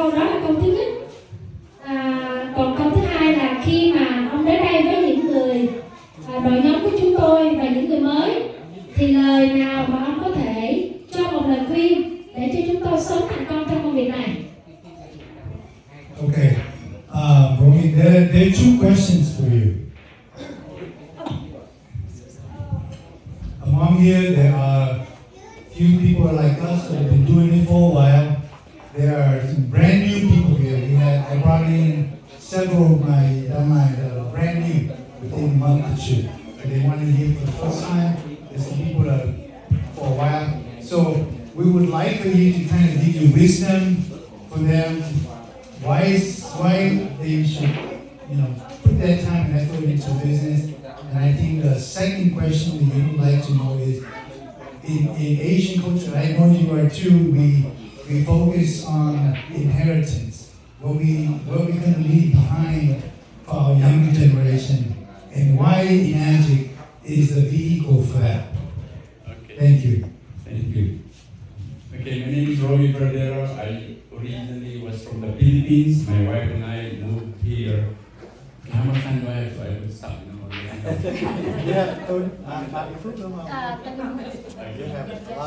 câu đó là câu thứ nhất. Còn câu thứ hai là khi mà ông đến đây với những người đội nhóm của chúng tôi và những người mới, thì lời nào mà ông có thể cho một lời khuyên để cho chúng tôi sớm thành công trong công việc này? Okay, Romi, there are two questions for you. Among here, there are few people like us that have been doing it for a while. There are some brand new people here. I brought in several of my downline that are brand new within a month or two. They want to hear for the first time. There's some people that are for a while. So we would like for you to kind of give you wisdom for them. Why they should, put their time and effort into business. And I think the second question that you would like to know is, in Asian culture, I know you are too, we focus on inheritance, what we can leave behind for our younger generation, and why Magic is the vehicle for that. Okay. Thank you. Thank you. Okay, my name is Romi. I originally was from the Philippines. My wife and I moved here. How much time do I have? So I will stop. Yeah,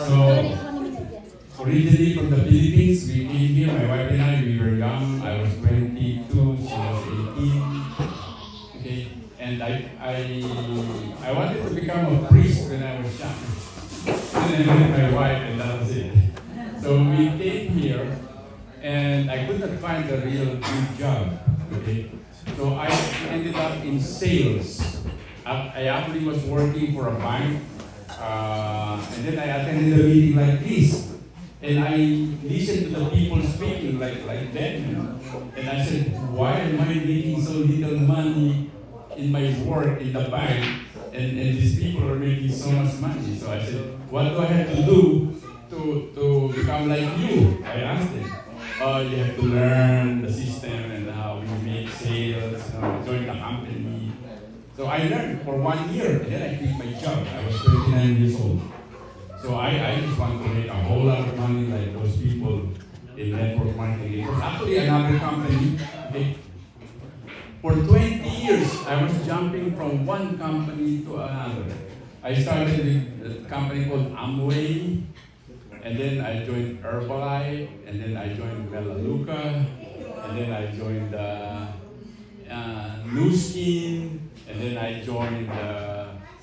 So, originally from the Philippines, we came here. My wife and I, we were young. I was 22, she was 18. Okay, and I wanted to become a priest when I was young. And I met my wife, and that was it. So we came here, and I could not find a real good job. Okay, so I ended up in sales. I actually was working for a bank, and then I attended a meeting like this, and I listened to the people speaking like them, and I said, why am I making so little money in my work in the bank, and these people are making so much money? So I said, what do I have to do to become like you? I asked them. You have to learn the system and how you make sales, join the company. So I learned for 1 year, and then I quit my job. I was 29 years old. So I just want to make a whole lot of money like those people in network marketing. It was actually another company. Okay. For 20 years, I was jumping from one company to another. I started with a company called Amway, and then I joined Herbalife, and then I joined Melaleuca, and then I joined New Skin, and then I joined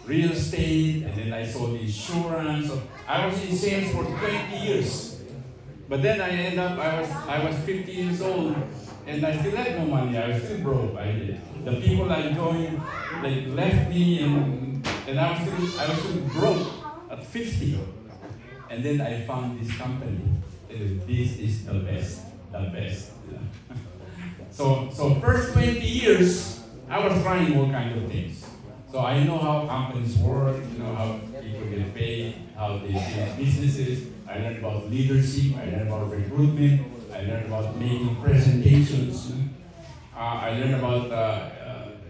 real estate, and then I sold insurance. So I was in sales for 20 years. But then I ended up, I was 50 years old, and I still had no money. I was still broke. The people I joined, like, left me, and I was still broke at 50. And then I found this company. This is the best. So first 20 years, I was trying all kinds of things. So I know how companies work, how people get paid, how they build businesses. I learned about leadership, I learned about recruitment, I learned about making presentations. I learned about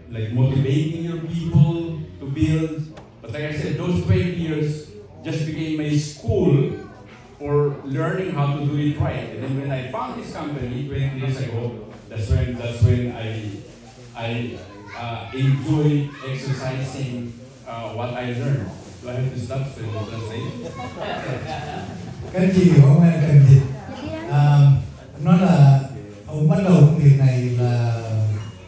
motivating your people to build. But like I said, those 20 years just became a school for learning how to do it right. And then when I found this company 20 years ago, that's when I enjoy exercising what I learned. Do I have to stop so you translate? Các anh chị hiểu không hay là cần dịch? Nói là ông bắt đầu công việc này là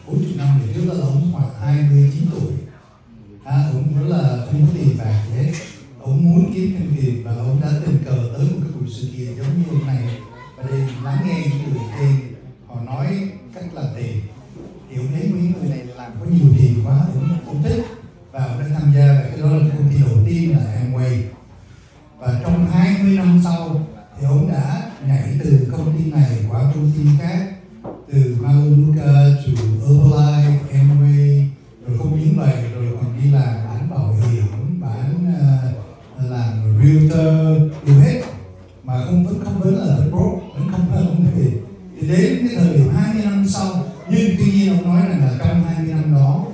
40 năm về trước, là ông khoảng 29 tuổi. Ông rất là không có tiền bạc gì hết. Ông muốn kiếm thêm tiền và ông đã tình cờ tới một cái buổi sự kiện giống như hôm nay và để lắng nghe những người trên họ nói cách làm tiền. Thì ông thấy những người này làm có nhiều tiền quá, ông thích và ông đã tham gia vào cái đó là công ty đầu tiên là Amway. Và trong 20 năm sau thì ông đã nhảy từ công ty này qua công ty khác, từ Melaleuca, từ Herbalife, Amway, rồi không những vậy rồi còn đi làm bán bảo hiểm, làm realtor, đủ hết mà vẫn không vấn là broke, vẫn không phải không thể. Thì đến cái thời điểm 20 năm sau, nhưng tuy nhiên ông nói rằng là trong 20 năm đó,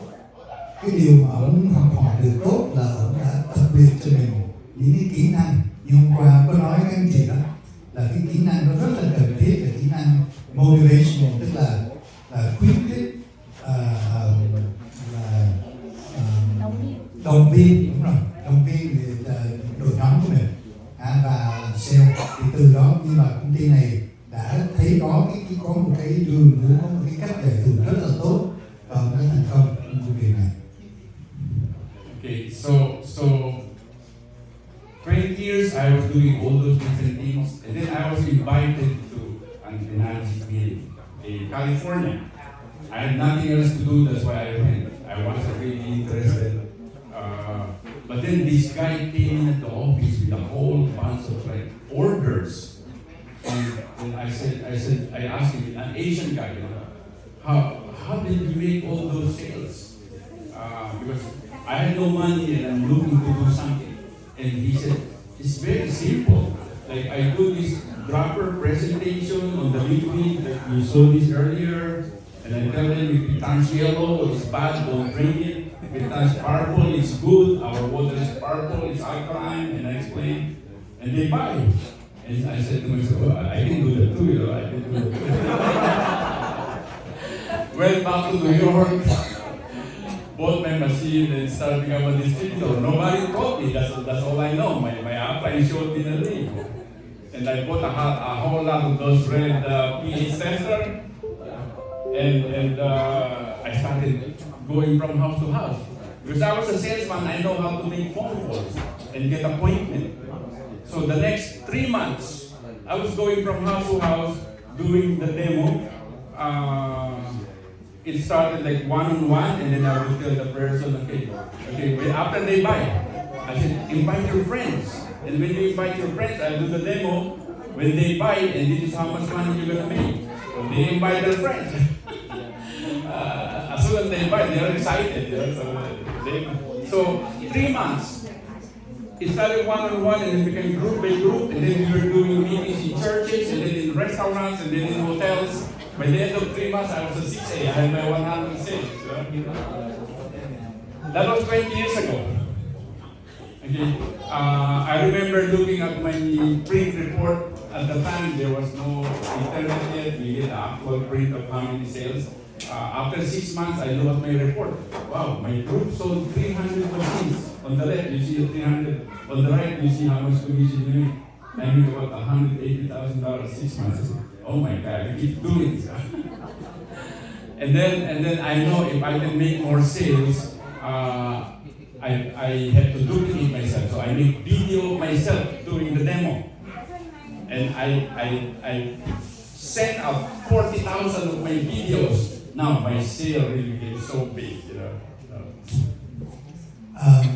cái điều mà ông học hỏi được tốt là ông đã tập luyện cho mình những cái kỹ năng. Như hôm qua có nói các anh chị đó là cái kỹ năng nó rất là cần thiết, là kỹ năng motivational, tức là khuyến khích, động viên, đúng rồi, động viên đội nhóm của mình và làm sale. Thì từ đó nhưng mà công ty này đã thấy có một cái đường hướng, có một cái cách giải thưởng rất là tốt và nó thành công trong công việc này. Okay, so 20 years I was doing all those different things, and then I was invited to an energy meeting in California. I had nothing else to do, that's why I went. I wasn't really interested. But then this guy came in at the office with a whole bunch of like orders. And I asked him, an Asian guy, you know, how did you make all those sales? Because I had no money and I'm looking to do something. And he said, it's very simple. Like I do this dropper presentation on the liquid that you saw this earlier, and I tell them if it turns yellow, it's bad, don't drink it. If it turns purple, it's good. Our water is purple, it's alkaline, and I explain, and they buy. And I said to myself, well, I can do that too, you know, I can do that too. Went back to New York, bought my machine and started becoming a distributor. Nobody taught me, that's all I know. My upline showed me the link. And I bought a whole lot of those red pH sensors, and I started going from house to house. Because I was a salesman, I know how to make phone calls and get appointments. So the next 3 months, I was going from house to house doing the demo. It started like one-on-one, and then I would tell the person, okay, after they buy, I said, invite your friends. And when you invite your friends, I do the demo. When they buy, and this is how much money you're gonna make. So they invite their friends. As soon as they buy, they're excited. You know? So 3 months. It started one-on-one, and it became group by group, and then we were doing meetings in churches, and then in restaurants, and then in hotels. By the end of 3 months, I was a 6A. I had my 100 sales. That was 20 years ago. Okay. I remember looking at my print report. At the time, there was no internet yet. We get the actual print of how many sales. After 6 months, I look at my report. Wow, my group sold 300 machines. On the left, you see the 300. On the right, you see how much commission you make. I made about $180,000 6 months. Oh my God, I keep doing this. and then I know if I can make more sales, I have to duplicate myself. So I make video of myself doing the demo. And I sent out 40,000 of my videos. Now my sale really gets so big, you know.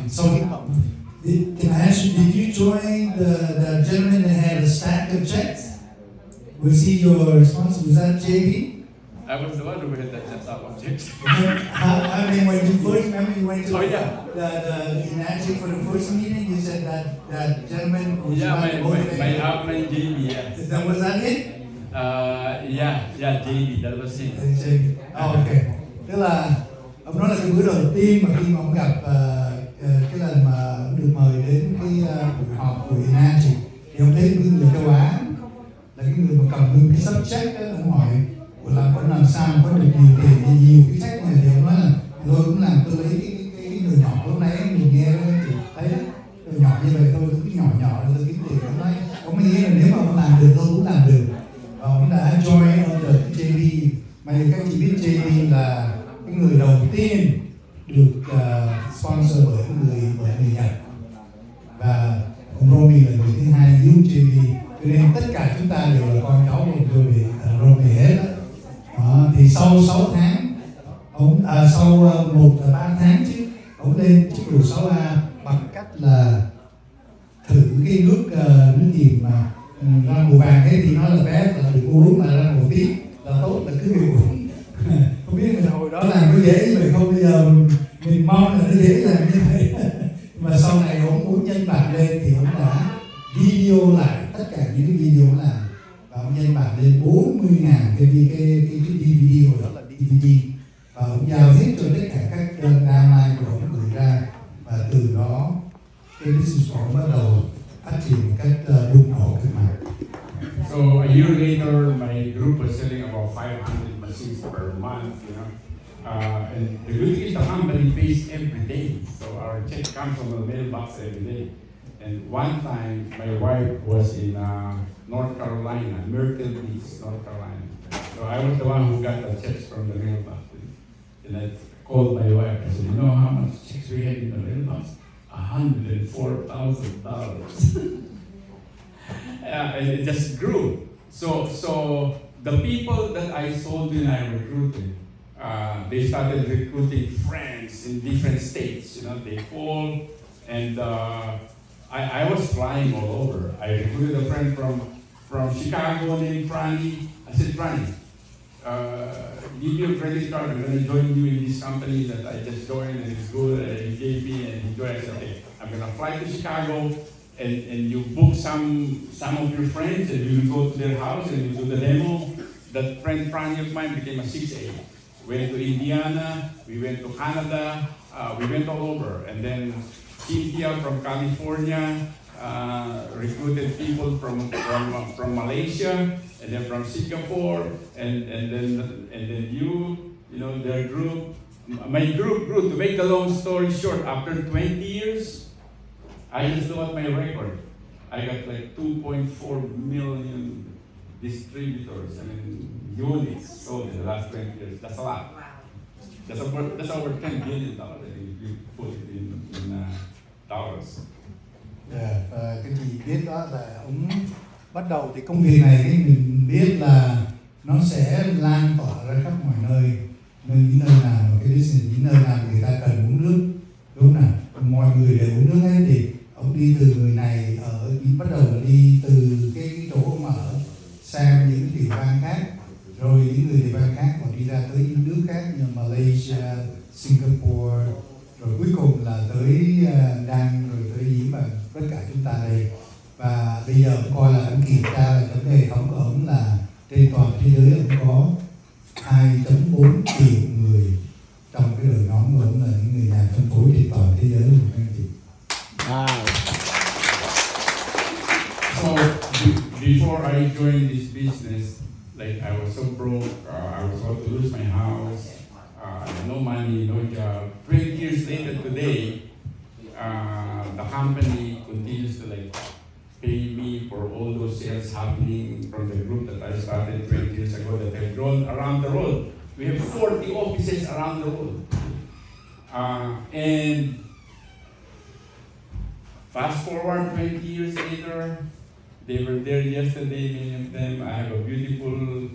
So can I ask you, did you join the gentleman that had a stack of checks? Was he your responsible? Was that JB? I was the one who had that stack of checks. I mean, when you first, remember you went to the United for the first meeting, you said that gentleman was my upline JB, yeah. Was that it? Yeah, JB, that was it. Ok. Tức là ông nói là cái bữa đầu tiên mà khi mà ông gặp cái lần mà được mời đến cái buổi họp của Việt Nam thì ông thấy cái người châu Á là cái người mà cầm nguyên cái subject đó, ông hỏi ông làm sao mà có được nhiều tiền thì nhiều cái sách này, thì ông nói là tôi cũng làm, tôi lấy cái người nhỏ lúc nãy mình nghe thì thấy người nhỏ như vậy thôi, cái nhỏ tôi kiếm tiền. Ông mới nghĩ là nếu mà ông làm được tôi cũng làm được. Và ông đã join under JB. Mà các chị biết JB là cái người đầu tiên được sponsor bởi người Nhật, và ông Romi là người thứ hai giúp JB, cho nên tất cả chúng ta đều là con cháu của Romi hết đó. Thì sau 6 tháng sau 3 tháng chứ ông lên chức vụ 6A bằng cách là thử cái nước gì mà ra màu vàng thế thì nó là bé là được uống, mà ra màu tím là tốt, là cứ việc uống. Không biết là hồi đó làm có dễ như vậy không, bây giờ mình mong là nó dễ làm như vậy. Mà sau này ông muốn nhân bản lên thì ông đã video lại tất cả những cái video ông làm, và ông nhân bản lên 40.000 cái DVD, hồi đó là DVD, và ông giao hết cho tất cả các downline của ông gửi ra, và từ đó cái business của ông bắt đầu phát triển một cách bùng nổ cực mạnh. So a year later, my group was selling about 500 machines per month, you know. And the good thing is the company pays every day. So our check comes from the mailbox every day. And one time, my wife was in North Carolina, Myrtle Beach, North Carolina. So I was the one who got the checks from the mailbox. And I called my wife. I said, you know how much checks we had in the mailbox? $104,000. And it just grew. So the people that I sold and I recruited, they started recruiting friends in different states. You know, they called, and I was flying all over. I recruited a friend from Chicago named Franny. I said, Franny, give me a credit card. I'm going to join you in this company that I just joined, and it's good. And he gave me, and he joined. I said, okay, I'm going to fly to Chicago, and you book some of your friends, and you go to their house, and you do the demo. That friend Franny of mine became a 6A. Went to Indiana, we went to Canada, we went all over. And then Cynthia from California recruited people from Malaysia, and then from Singapore, and then you know, their group. My group grew. To make the long story short, after 20 years, I just look at my record. I got like 2.4 million distributors, I mean units sold in the last 20 years. That's a lot. That's over $10 billion if you put it in dollars. Yeah, và cái chị biết đó là ông bắt đầu thì công việc này thì mình biết là nó sẽ lan tỏa ra khắp mọi nơi, những nơi nào mà cái những nơi nào người ta cần uống nước, đúng không nào? Mọi người đều uống nước hết thì ông đi từ người này bắt đầu là đi từ cái chỗ ông ở sang những địa bàn khác, rồi những người địa bàn khác còn đi ra tới những nước khác như Malaysia, Singapore, rồi cuối cùng là tới Đan, rồi tới Ý và tất cả chúng ta đây. Và bây giờ ông coi là ông kiểm tra là trong cái hệ thống của ông là trên toàn thế giới ông có 2.4 triệu người trong cái đội nhóm của ông là những người nhà phân phối trên toàn thế giới của anh chị. So before I joined this business, like I was so broke, I was about to lose my house, no money, no job. 20 years later today, the company continues to like pay me for all those sales happening from the group that I started 20 years ago that have grown around the world. We have 40 offices around the world. And fast forward 20 years later, they were there yesterday, many of them. I have a beautiful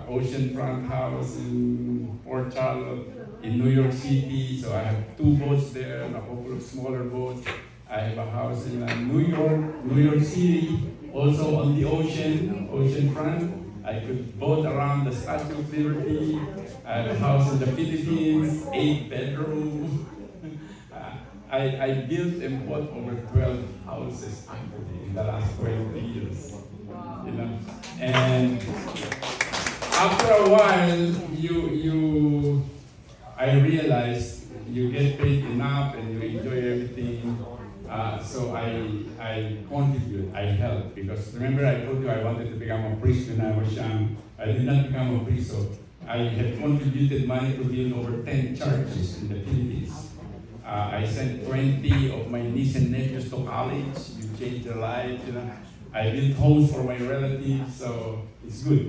oceanfront house in Port Charlotte, in New York City. So I have 2 boats there and a couple of smaller boats. I have a house in New York City, also on the oceanfront. I could boat around the Statue of Liberty. I have a house in the Philippines, 8 bedroom. I built and bought over 12 houses actually in the last 20 years. You know, and after a while, I realized you get paid enough and you enjoy everything. So I contribute, I help, because remember I told you I wanted to become a priest when I was young. I did not become a priest, so I had contributed money to build over 10 churches in the Philippines. I sent 20 of my nieces and nephews to college. You changed their lives, you know. I built homes for my relatives, so it's good.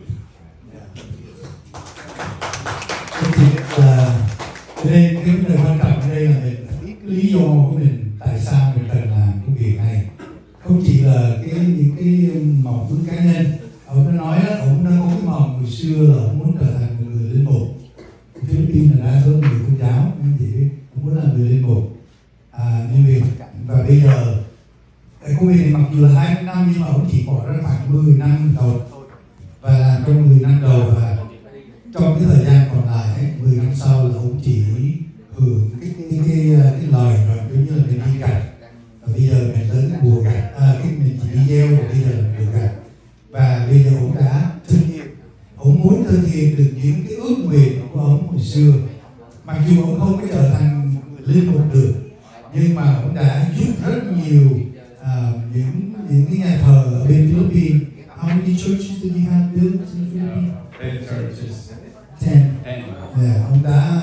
Đây cái vấn đề quan trọng ở đây là mình phải biết cái lý do của mình tại sao mình cần làm công việc này, không chỉ là những cái mong muốn cá nhân. Ông đã nói đó, ông đã có cái mong hồi xưa là ông muốn trở thành một người linh mục. Philippines là đa số người Công giáo, anh chị biết, ông muốn làm người linh mục. Nhưng vì và bây giờ cái công việc này mặc dù là 20 năm nhưng mà ông chỉ bỏ ra khoảng 10 năm đầu và làm trong 10 năm đầu, và trong cái thời gian còn lại 10 năm sau là ông chỉ hưởng cái lời rồi, giống như là mình đi gặt và bây giờ mình tới cái mùa gặt, mình chỉ đi gieo và bây giờ là mùa gặt, và bây giờ ông đã thực hiện, ông muốn thực hiện được những cái ước nguyện của ông hồi xưa, mặc dù ông không có trở thành linh mục được, nhưng mà ông đã giúp rất nhiều những cái nhà thờ ở bên Philippines how many churches did you have built in Philippines? 10 churches. 10. 10. Yeah, ông đã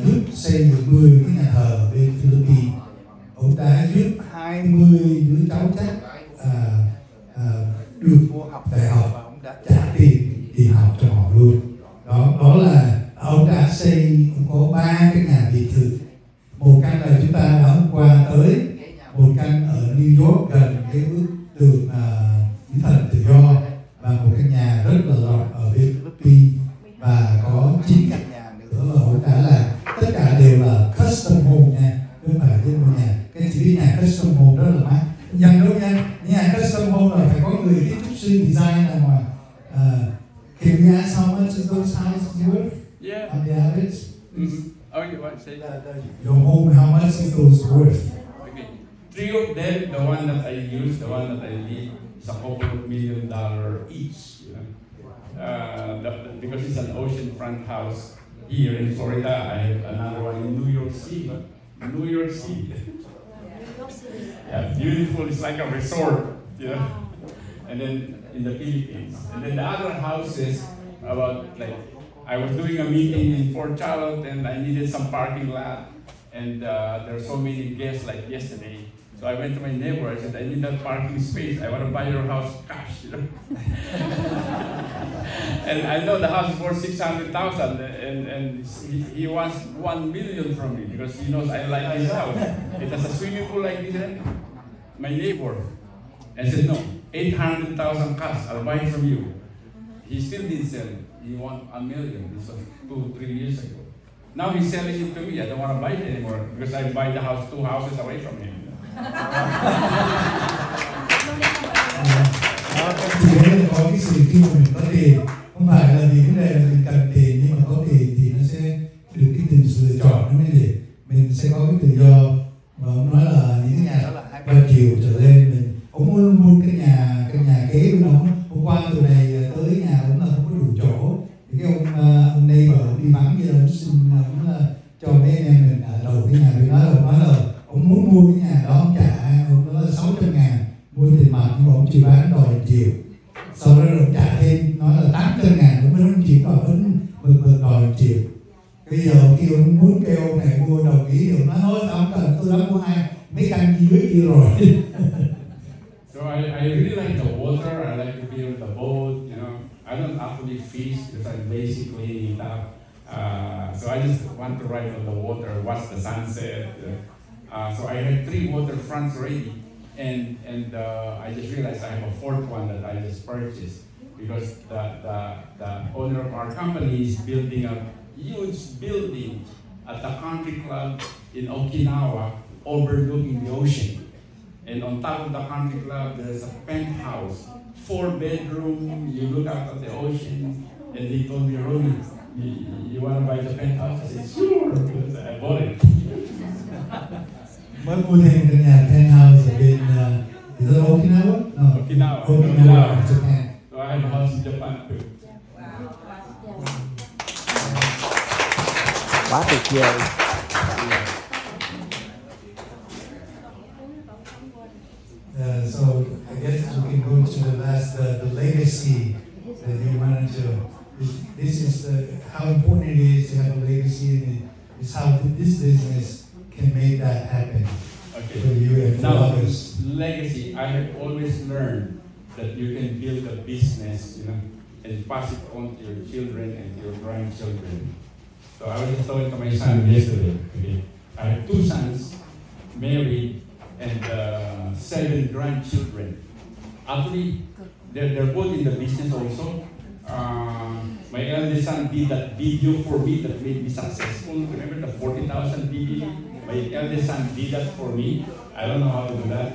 giúp xây được 10 cái nhà thờ ở bên Philippines. Ông đã giúp 20 đứa cháu chắc được vô học đại học và ông đã trả tiền học cho họ luôn. Đó là ông đã xây, ông có 3 cái nhà biệt thự. Một căn là chúng ta đã hôm qua tới, một căn ở New York gần cái bức tường Nữ Thần Tự Do, và một căn nhà rất là rộng ở bên Philippines, và có 9 căn nhà nữa, và ông đã là tất cả đều là custom home nha, không phải riêng một nhà. Cái chỉ biết nhà custom home rất là mắc. Dành đâu nha, nhà custom home là phải có người kiến trúc sư design là ngoài. Can you ask how much is those houses worth? Yeah. On the average? Mm-hmm. Oh, you want to say? Your home, how much is those worth? Okay. 3 of them, the one that I use, the one that I live, is a couple of $1 million each. You know? Because it's an oceanfront house. Here in Florida, I have another one in New York City. New York City. Yeah, beautiful. It's like a resort, you know. And then in the Philippines. And then the other houses, about like, I was doing a meeting in Fort Charlotte and I needed some parking lot. And there are so many guests like yesterday. So I went to my neighbor, I said, I need that parking space. I want to buy your house cash, you know. And I know the house is worth $600,000 and he wants $1 million from me because he knows I like his house. It has a swimming pool like this, right? My neighbor. And said, no, $800,000 cash, I'll buy it from you. He still didn't sell it. He won $1 million. This was 2-3 years ago. Now he's selling it to me. I don't want to buy it anymore because I buy the house 2 houses away from him. Thì đấy là có cái sự khi mà mình có tiền, không phải là vì vấn đề là mình cần tiền, nhưng mà có tiền thì nó sẽ được cái từ lựa chọn, nó mới để mình sẽ có cái tự do. Và ông nói là những cái nhà đó là 2-3 triệu trở lên, ông muốn mua cái nhà kế bên ông. Hôm qua từ này tới nhà ông là không có đủ chỗ, thì cái ông neighbor ông đi vắng vậy, ông xin ông là cho mấy anh em mình ở đầu cái nhà bên đó, ông nói là ông muốn mua cái nhà đó, ông trả ông nói là 600.000 mua tiền mặt, nhưng mà ông chỉ bán đòi 1 triệu. Sau đó ông trả thêm nói là 800.000, ông mới chỉ đòi vẫn đòi 1 triệu. Bây giờ kêu ông muốn kêu ông này mua đồng ý, ông nói thôi tao không cần, tôi đã mua mấy căn dưới kia rồi. So I really like the water. I like to be on the boat. You know, I don't actually fish because I'm lazy cleaning it up. So I just want to ride on the water, watch the sunset. So I had 3 waterfronts already, and I just realized I have a 4th one that I just purchased because the owner of our company is building a huge building at the country club in Okinawa, overlooking the ocean. And on top of the country club, there's a penthouse, 4-bedroom. You look out at the ocean, and he told me, Romi, you want to buy the penthouse? I said, sure. I bought it. Mới mua thêm cái nhà penthouse ở bên is it Okinawa? No. Okinawa, Japan. So I have a house in Japan too. Quá tuyệt vời. So I guess we can go to the last, the legacy that you wanted to. This is how important it is to have a legacy, and it's how this business can make that happen for you and for others. Legacy. I have always learned that you can build a business, you know, and pass it on to your children and to your grandchildren. So I was just talking to my son yesterday. Okay, I have 2 sons, married, and 7 grandchildren. Actually, they're both in the business also. My eldest son did that video for me that made me successful. Remember the 40,000 video? My eldest son did that for me. I don't know how to do that.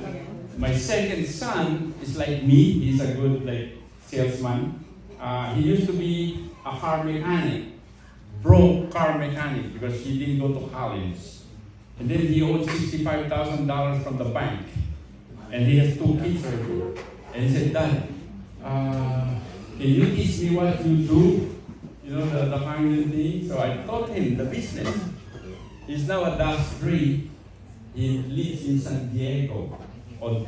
My second son is like me. He's a good salesman. He used to be a car mechanic, broke car mechanic because he didn't go to college. And then he owed $65,000 from the bank. And he has 2 kids already. And he said, Dad, can you teach me what you do? You know, the family thing. So I taught him the business. He's now a DAS 3. He lives in San Diego. on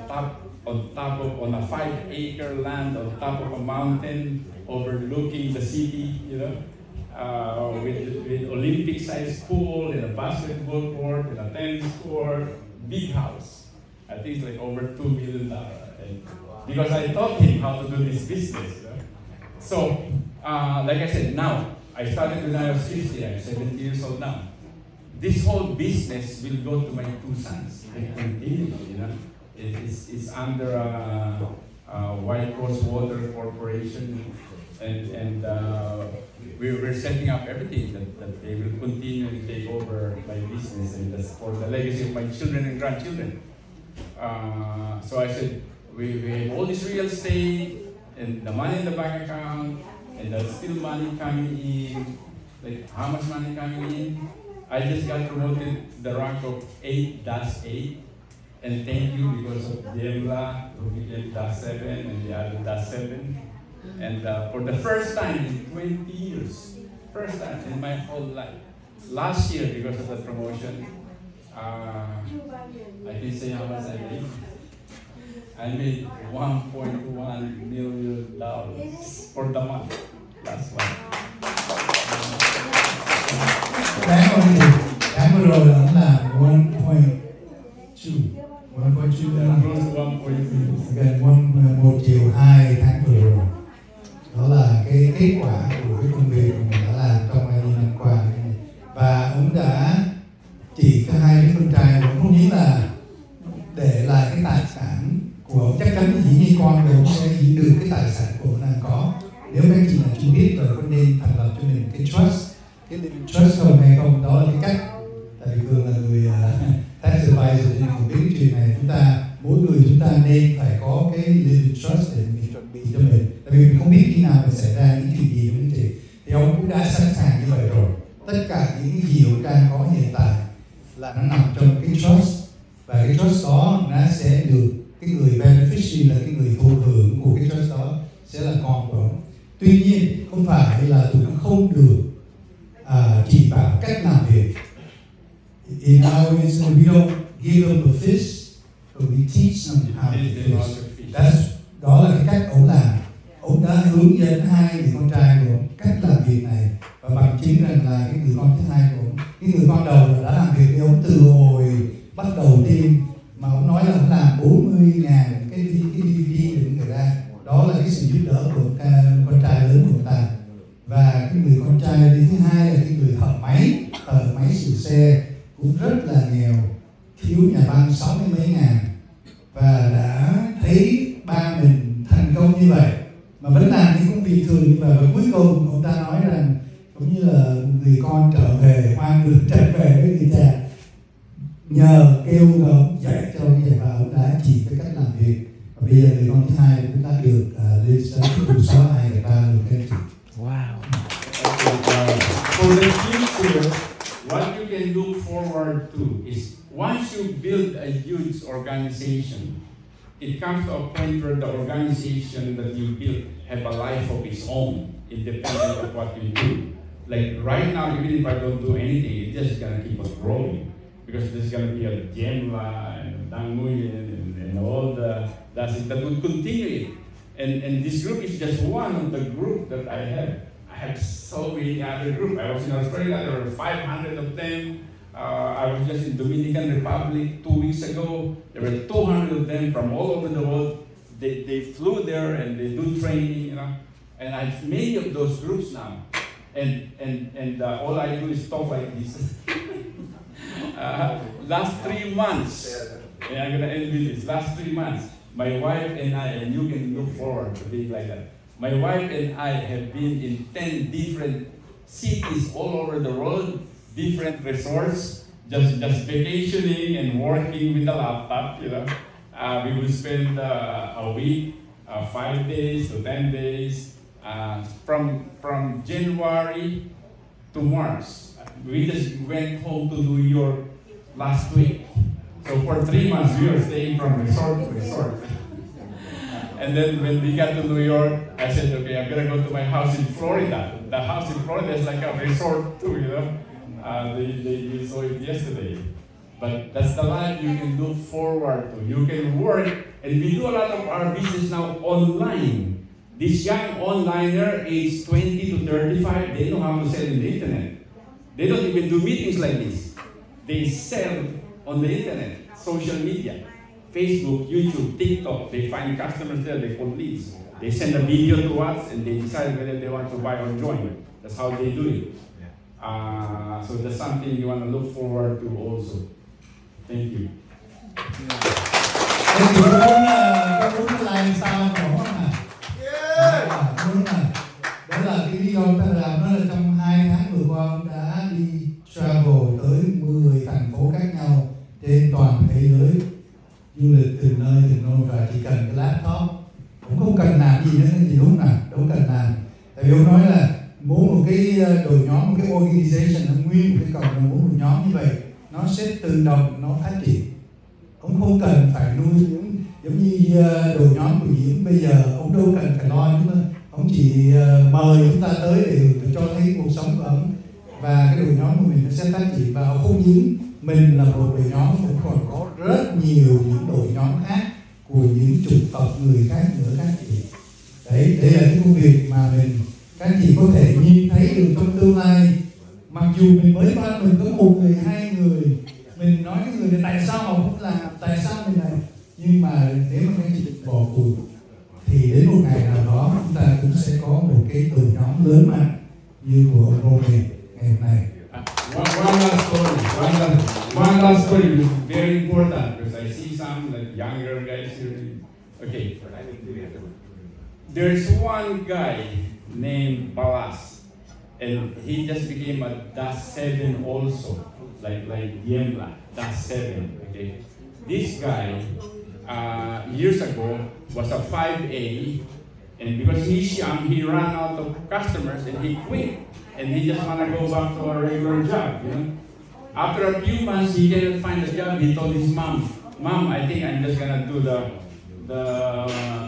a 5-acre land on top of a mountain overlooking the city, with Olympic-sized pool and a basketball court and a tennis court, big house. I think it's like over $2 million. And because I taught him how to do this business. So, like I said, now, I started when I was 50, I'm 70 years old now. This whole business will go to my 2 sons. It continue, It's under White Coast Water Corporation, and we're setting up everything that they will continue to take over my business, and that's for the legacy of my children and grandchildren. So I said, we have all this real estate, and the money in the bank account, and there's still money coming in. Like, how much money coming in? I just got promoted to the rank of 8-8, and thank you because of Diemla, who became -7, and the other -7. And for the first time in 20 years, first time in my whole life, last year because of the promotion, I can say how much I made. I made $1.1 million for the month, last month. Tháng vừa rồi là 1.2 gần 1,2 triệu tháng vừa rồi. Đó là cái kết quả của cái công việc mà mình đã làm trong 20 năm qua. Và ông đã chỉ có 2 đứa con trai, ông không nghĩ là để lại cái tài sản của ông, chắc chắn dĩ nhiên con rồi ông sẽ giữ được cái tài sản của ông đang có. Nếu các chị là chưa biết rồi, có nên thành lập cho mình cái trust, cái living trust không hay không, đó là cái cách. Tại vì Cường là người tax advisor nên cũng biết cái chuyện này. Mỗi người chúng ta nên phải có cái living trust để mình chuẩn bị cho mình. Tại vì mình không biết khi nào mình xảy ra những chuyện gì, đúng không chị? Thì ông cũng đã sẵn sàng như vậy rồi. Tất cả những cái gì ông đang có hiện tại là nó nằm trong cái trust, và cái trust đó nó sẽ được cái người beneficiary, là cái người thụ hưởng của cái trust đó sẽ là con của ông. Tuy nhiên không phải là tụi nó không được chỉ bảo cách làm việc. In our business, we don't give them a fish, but we teach them how to fish. Đó là cái cách ông làm. Ông đã hướng dẫn 2 người con trai của ông cách làm việc này, và bằng chứng rằng là cái người con thứ 2 của ông, cái người con đầu là đã làm việc với ông từ hồi bắt đầu tiên, mà ông nói là ông làm 40.000 cái DVD để người ra. Đó là cái sự giúp đỡ của con trai lớn của ông ta. Và cái người con trai thứ 2 là cái người thợ máy sửa xe, cũng rất là nghèo, thiếu nhà băng 60 mấy ngàn, và đã thấy ba mình thành công như vậy mà vẫn làm những công việc thường như vậy. Và cuối cùng ông ta nói rằng cũng như là người con trở về, hoang đường trở về với người cha, nhờ kêu ông dạy cho cái giải, và ông đã chỉ cái cách làm việc. Và bây giờ người con thứ 2 chúng ta được lên sân khấu 6 2 3 được các chị. Wow. For the future, what you can look forward to is once you build a huge organization, it comes to a point where the organization that you build have a life of its own, independent of what you do. Like right now, even if I don't do anything, it's just gonna keep on growing because there's gonna be a Gemla and Dang Nguyen and all that will continue it. And this group is just one of the group that I have. I have so many other groups. I was in Australia, there were 500 of them. I was just in Dominican Republic 2 weeks ago. There were 200 of them from all over the world. They flew there and they do training, And I have many of those groups now. And all I do is talk like this. Last 3 months, and I'm gonna end with this. Last 3 months, my wife and I, and you can look forward to being like that. My wife and I have been in 10 different cities all over the world, different resorts, just vacationing and working with the laptop, We will spend a week, 5 days to 10 days, from January to March. We just went home to New York last week. So for 3 months, we were staying from resort to resort. And then when we got to New York, I said, okay, I'm gonna go to my house in Florida. The house in Florida is like a resort too, They saw it yesterday. But that's the life you can look forward to. You can work, and we do a lot of our business now online. This young onliner, age 20 to 35, they know how to sell in the internet. They don't even do meetings like this. They sell on the internet, social media, Facebook, YouTube, TikTok. They find customers there, they call leads. They send a video to us and they decide whether they want to buy or join. That's how they do it. So that's something you want to look forward to also. Thank you. Em chỉ muốn like sao có mà. Muốn là đó là cái lý do ta làm đó là trong 2 tháng vừa qua ông đã đi travel tới 10 thành phố khác nhau trên toàn thế giới, du lịch từ nơi từ nôi, và chỉ cần cái laptop, cũng không cần làm gì nữa, gì đúng nào, đâu cần làm. Tại vì ông nói là muốn một cái đội nhóm, một cái organization, nguyên một cái cộng đồng, muốn một nhóm như vậy nó sẽ tự động nó phát triển. Ông không cần phải nuôi những giống như đội nhóm của Diễm bây giờ, ông đâu cần phải lo, nhưng mà ông chỉ mời chúng ta tới để cho thấy cuộc sống của ông, và cái đội nhóm của mình nó sẽ phát triển. Và không những mình là một đội nhóm, cũng còn có rất nhiều những đội nhóm khác của những chủng tộc người khác nữa các chị. Đấy, đây là cái công việc mà các chị có thể nhìn thấy được trong tương lai. Mặc dù mình mới ban mình có 1 người, 2 người, mình nói cái người này tại sao họ không làm, tại sao mình này, nhưng mà nếu mà các chị bỏ cuộc thì đến một ngày nào đó chúng ta cũng sẽ có một cái đội nhóm lớn mạnh như của ông Romi ngày hôm nay. One last story is very important because I see some like younger guys here. Okay, there's one guy named Balas, and he just became a +7 also, like Yemla, +7. Okay, this guy years ago was a 5A, and because he's young, he ran out of customers and he quit, and he just want to go back to a regular job, you know. After a few months, he didn't find a job. He told his mom, I think I'm just gonna do the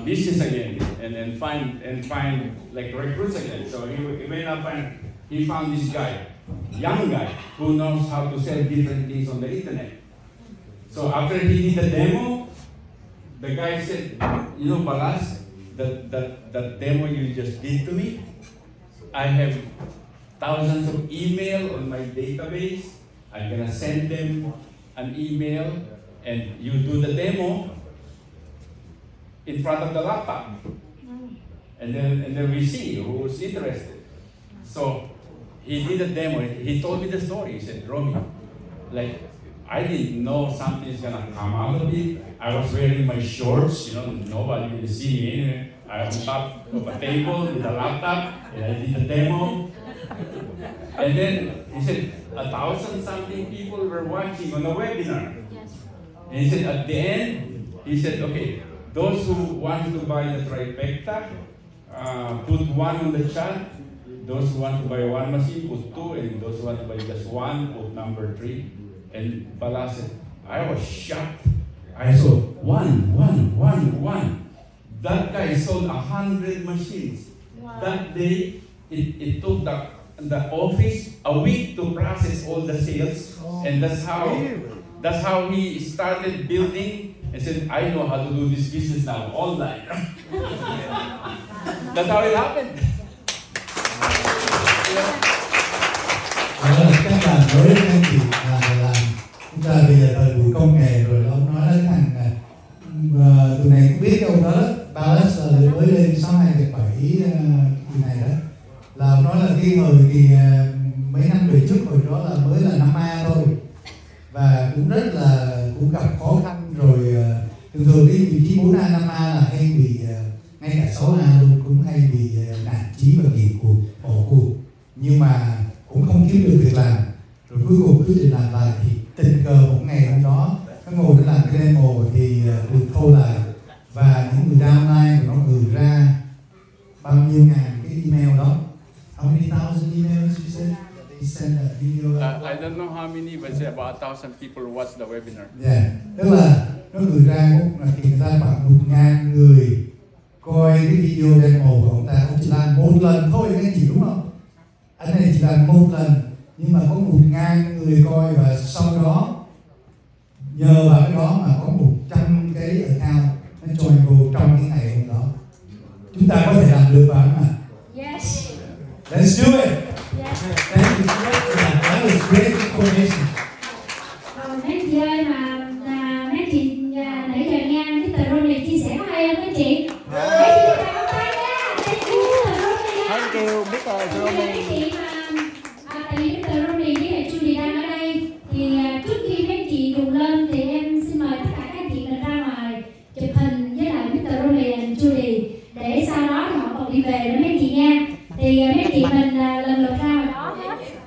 business again and find like recruits again. So he went up and he found this guy, young guy, who knows how to sell different things on the internet. So after he did the demo, the guy said, you know, Balas, that demo you just did to me, I have thousands of email on my database. I'm gonna send them an email and you do the demo in front of the laptop. And then we see who's interested. So he did a demo. He told me the story. He said, Romi, like, I didn't know something's gonna come out of it. I was wearing my shorts, you know, nobody will see me anyway. I was on top of a table with a laptop and I did the demo. And then he said 1,000-something people were watching on a webinar. And he said at the end, he said, okay, those who want to buy the trifecta, put 1 on the chat. Those who want to buy 1 machine, put 2. And those who want to buy just 1, put number 3. And Bala said, I was shocked. I saw 1. That guy sold 100 machines. Wow. That day, it took the office a week to process all the sales. Oh, and that's how he started building and said, I know how to do this business now, online. That's how it happened. Các bạn mới anh chị làm chúng ta bây giờ thời buổi công nghệ rồi, ông nói đến thằng tụi này cũng biết ông đó, Balas mới lên 62-7 kỳ này đó, là ông nói là cái hồi thì mấy năm về trước hồi đó là mới là 5A thôi, và cũng rất là cũng gặp khó khăn rồi. Thường cái vị trí 4A 5A là hay bị ngay cả 6A luôn cũng hay bị nản chí và nghỉ cuộc, bỏ cuộc, nhưng mà cũng không kiếm được việc làm, rồi cuối cùng cứ làm lại thì tình cờ một ngày hôm đó nó ngồi để làm cái demo thì được thôi lại, và những người downline của nó gửi ra bao nhiêu ngàn cái email đó. How many thousand emails you said that they send a video? I don't know how many, but it's about 1,000 people watch the webinar. Yeah, tức là nó gửi ra thì người ta khoảng 1.000 người coi cái video demo của ông ta. Ông chỉ làm 1 lần thôi các anh chị, đúng không? Anh này chỉ làm 1 lần nhưng mà có 1.000 người coi, và sau đó nhờ vào cái đó mà có 100 cái account nó join vô trong cái ngày hôm đó. Chúng ta có thể làm được phải không ạ? Yes. Let's do it. Yes. Thank you. That was great information. Rồi mấy chị ơi mấy chị nãy giờ nghe Mr. Romi chia sẻ có hay không mấy chị? Mấy chị chúng ta bắt tay nha. Thank you Mr. Romi nha. Thank you, Mr. Romi. Mấy chị tại vì Mr. Romi với lại Julie đang ở đây thì trước khi mấy chị dùng lên thì em xin mời tất cả các chị mình ra ngoài chụp hình với lại Mr. Romi and Julie để sau đó thì họ còn đi về nữa mấy chị nha. Thì